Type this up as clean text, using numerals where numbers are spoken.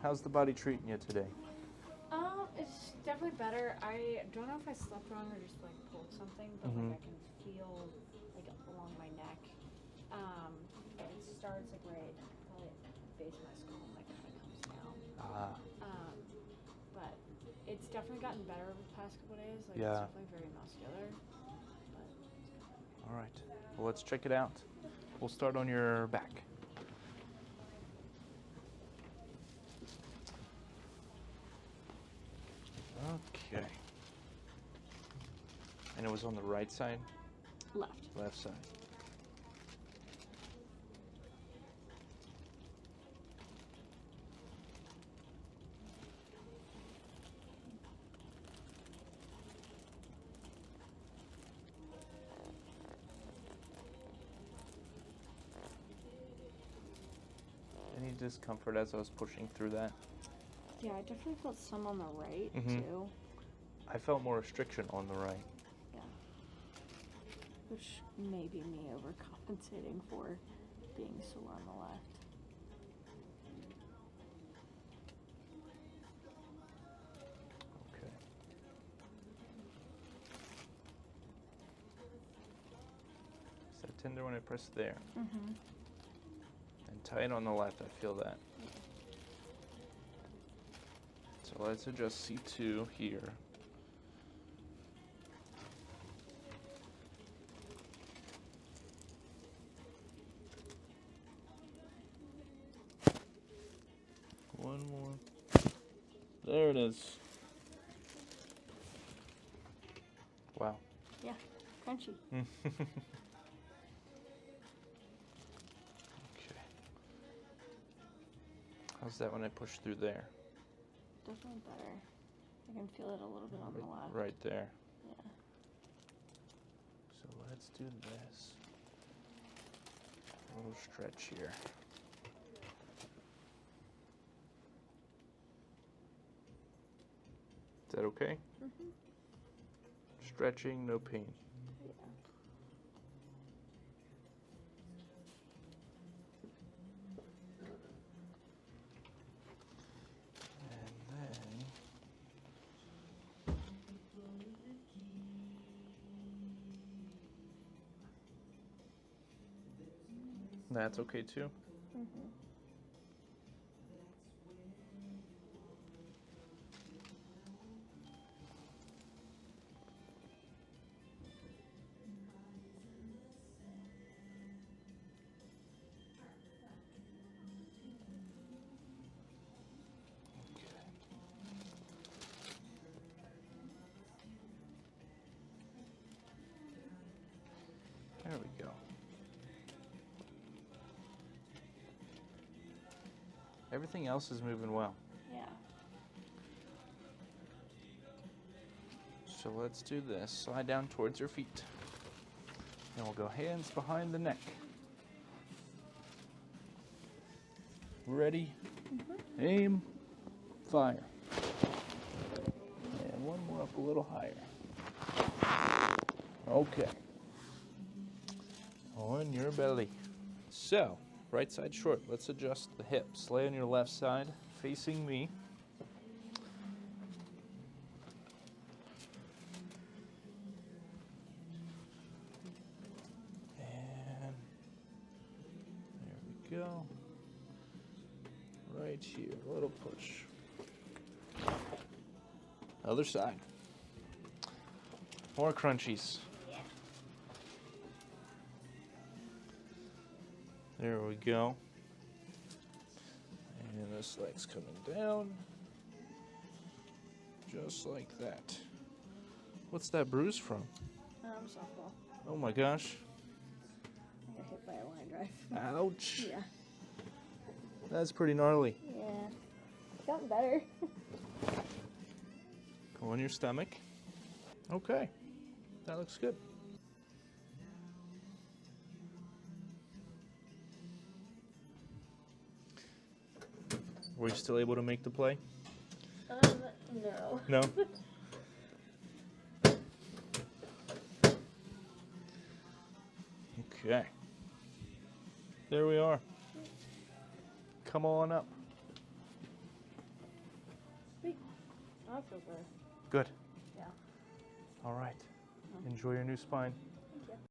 How's the body treating you today? It's definitely better. I don't know if I slept wrong or just like pulled something, but like I can feel like along my neck. It starts like right probably at the base of my skull and like kind of comes down. But it's definitely gotten better over the past couple days. Like it's definitely very muscular. But All right. Well, let's check it out. We'll start on your back. Okay. And it was on the right side? left. Left side. Any discomfort as I was pushing through that? Yeah, I definitely felt some on the right too. I felt more restriction on the right. Yeah. Which may be me overcompensating for being sore on the left. Okay. Is that tender when I press there? Mm-hmm. And tight on the left, I feel that. So let's adjust C2 here. One more. There it is. Wow. Yeah, crunchy. Okay. How's that when I push through there? Definitely better. I can feel it a little bit on the left. Right there. Yeah. So let's do this. A little stretch here. Is that okay? Mm-hmm. Stretching, no pain. Yeah. And then that's okay too. Mm-hmm. There we go. Everything else is moving well. Yeah. So let's do this. Slide down towards your feet. And we'll go hands behind the neck. Ready? Mm-hmm. Aim. Fire. And one more up a little higher. Okay. On your belly. So, right side short. Let's adjust the hips. Lay on your left side, facing me. And there we go. Right here, a little push. Other side. More crunchies. There we go. And this leg's coming down. Just like that. What's that bruise from? Softball. Oh my gosh. I got hit by a line drive. Ouch. Yeah. That's pretty gnarly. Yeah. It's gotten better. Go on your stomach. Okay. That looks good. Were you still able to make the play? No. No? Okay. There we are. Come on up. Oh, that feels better. Good. Yeah. All right. Enjoy your new spine.